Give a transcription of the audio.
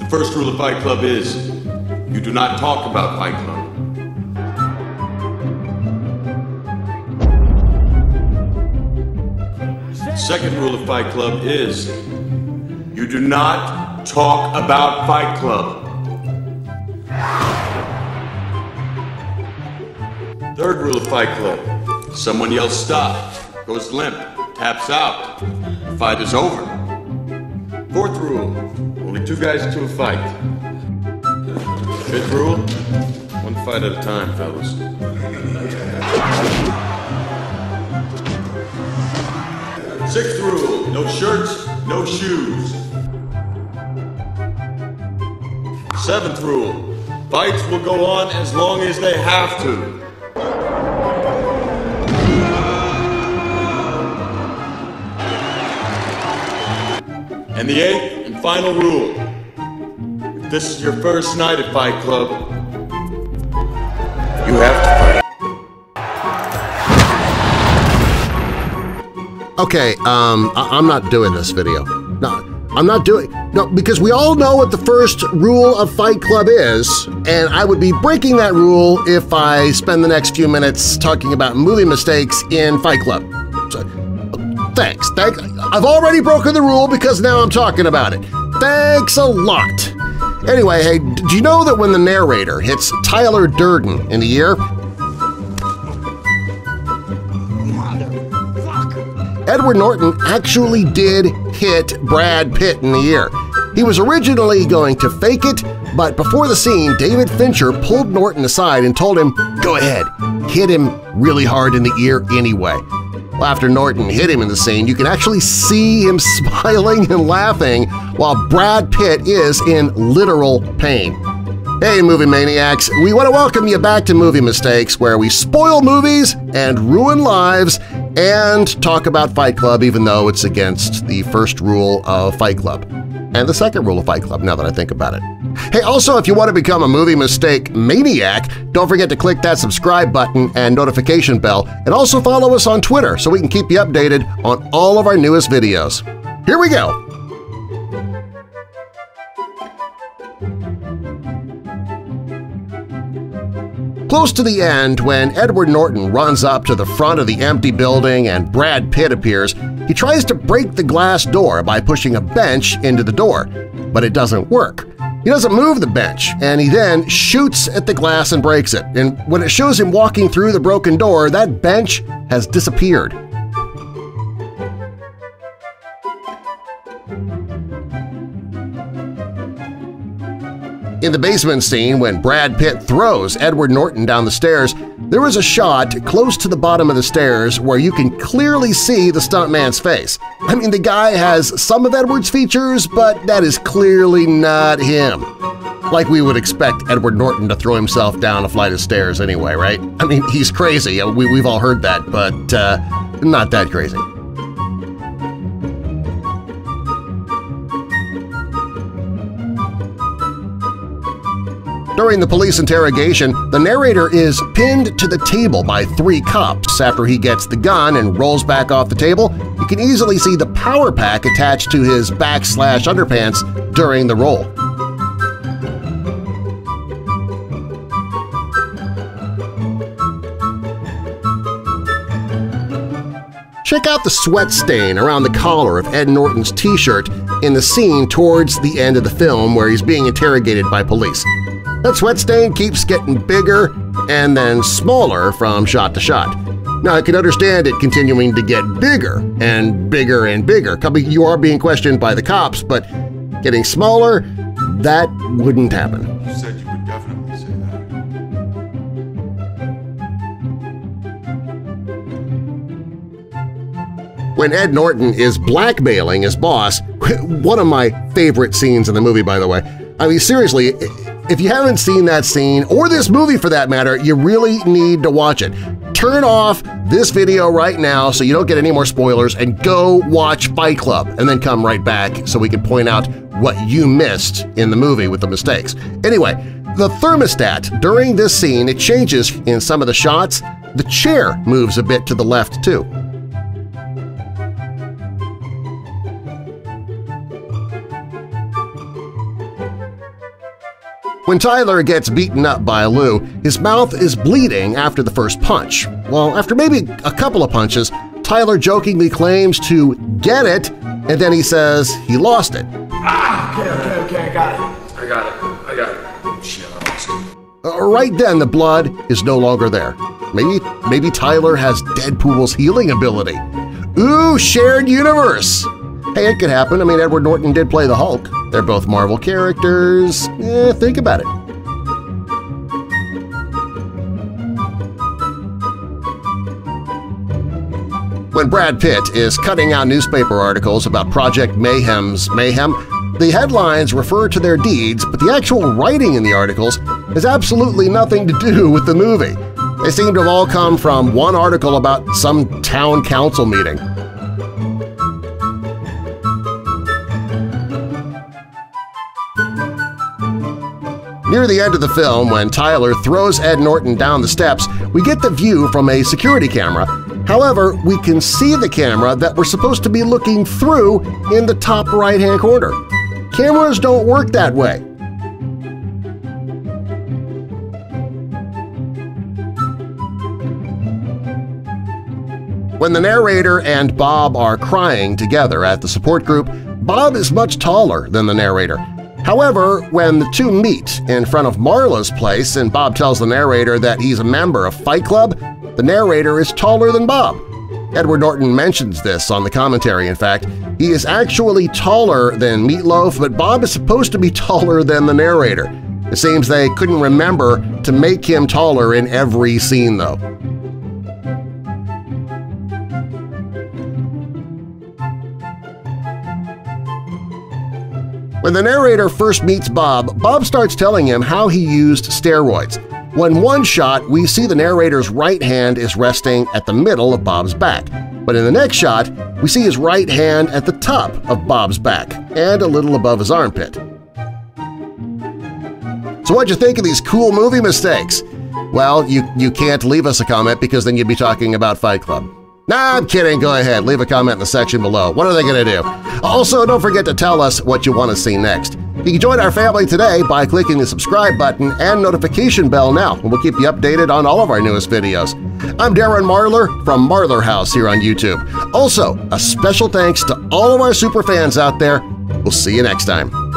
first rule of Fight Club is, you do not talk about Fight Club. Second rule of Fight Club is, you do not talk about Fight Club. Third rule of Fight Club, someone yells stop, goes limp, taps out, the fight is over. Fourth rule, only two guys to a fight. Fifth rule, one fight at a time, fellas. Sixth rule, no shirts, no shoes. Seventh rule, fights will go on as long as they have to. And the eighth and final rule, if this is your first night at Fight Club, you have to fight. Okay, I'm not doing this video. No, I'm not doing... No, because we all know what the first rule of Fight Club is, and I would be breaking that rule if I spend the next few minutes talking about movie mistakes in Fight Club. So, thanks. I've already broken the rule because now I'm talking about it. Thanks a lot. Anyway, hey, did you know that when the narrator hits Tyler Durden in the ear, Edward Norton actually did hit Brad Pitt in the ear. He was originally going to fake it, but before the scene, David Fincher pulled Norton aside and told him, "Go ahead, hit him really hard in the ear anyway." Well, after Norton hit him in the scene, you can actually see him smiling and laughing while Brad Pitt is in literal pain. Hey, movie maniacs! We want to welcome you back to Movie Mistakes, where we spoil movies and ruin lives and talk about Fight Club even though it's against the first rule of Fight Club. And the second rule of Fight Club, now that I think about it. Hey, also, if you want to become a movie mistake maniac, don't forget to click that subscribe button and notification bell, and also follow us on Twitter so we can keep you updated on all of our newest videos. Here we go! Close to the end, when Edward Norton runs up to the front of the empty building and Brad Pitt appears, he tries to break the glass door by pushing a bench into the door, but it doesn't work. He doesn't move the bench, and he then shoots at the glass and breaks it, and when it shows him walking through the broken door, that bench has disappeared. In the basement scene, when Brad Pitt throws Edward Norton down the stairs, there is a shot close to the bottom of the stairs where you can clearly see the stuntman's face. I mean, the guy has some of Edward's features, but that is clearly not him. Like we would expect Edward Norton to throw himself down a flight of stairs anyway, right? I mean, he's crazy. We've all heard that, but not that crazy. During the police interrogation, the narrator is pinned to the table by 3 cops. After he gets the gun and rolls back off the table, you can easily see the power pack attached to his back/underpants during the roll. Check out the sweat stain around the collar of Ed Norton's t-shirt in the scene towards the end of the film where he's being interrogated by police. That sweat stain keeps getting bigger and then smaller from shot to shot. Now, I can understand it continuing to get bigger and bigger and bigger. You are being questioned by the cops, but getting smaller, that wouldn't happen. You said you would definitely say that. When Ed Norton is blackmailing his boss, one of my favorite scenes in the movie, by the way. I mean, seriously, if you haven't seen that scene, or this movie for that matter, you really need to watch it. Turn off this video right now so you don't get any more spoilers and go watch Fight Club and then come right back so we can point out what you missed in the movie with the mistakes. Anyway, the thermostat during this scene, it changes in some of the shots. The chair moves a bit to the left too. When Tyler gets beaten up by Lou, his mouth is bleeding after the first punch. Well, after maybe a couple of punches, Tyler jokingly claims to get it, and then he says he lost it. Okay, I got it. Shit, I lost it. Right then, the blood is no longer there. Maybe Tyler has Deadpool's healing ability. Ooh, shared universe! Hey, it could happen. I mean, Edward Norton did play the Hulk. They're both Marvel characters. Think about it. When Brad Pitt is cutting out newspaper articles about Project Mayhem's mayhem, the headlines refer to their deeds, but the actual writing in the articles has absolutely nothing to do with the movie. They seem to have all come from one article about some town council meeting. Near the end of the film, when Tyler throws Ed Norton down the steps, we get the view from a security camera. However, we can see the camera that we're supposed to be looking through in the top right-hand corner. Cameras don't work that way. When the narrator and Bob are crying together at the support group, Bob is much taller than the narrator. However, when the two meet in front of Marla's place and Bob tells the narrator that he's a member of Fight Club, the narrator is taller than Bob. Edward Norton mentions this on the commentary, in fact. He is actually taller than Meatloaf, but Bob is supposed to be taller than the narrator. It seems they couldn't remember to make him taller in every scene, though. When the narrator first meets Bob, Bob starts telling him how he used steroids. When one shot, we see the narrator's right hand is resting at the middle of Bob's back, but in the next shot, we see his right hand at the top of Bob's back and a little above his armpit. So what'd you think of these cool movie mistakes? Well, you can't leave us a comment because then you'd be talking about Fight Club. Nah, I'm kidding. Go ahead. Leave a comment in the section below. What are they going to do? Also, don't forget to tell us what you want to see next. You can join our family today by clicking the subscribe button and notification bell now, and we'll keep you updated on all of our newest videos. I'm Darren Marlar from Marlar House here on YouTube. Also, a special thanks to all of our super fans out there. We'll see you next time.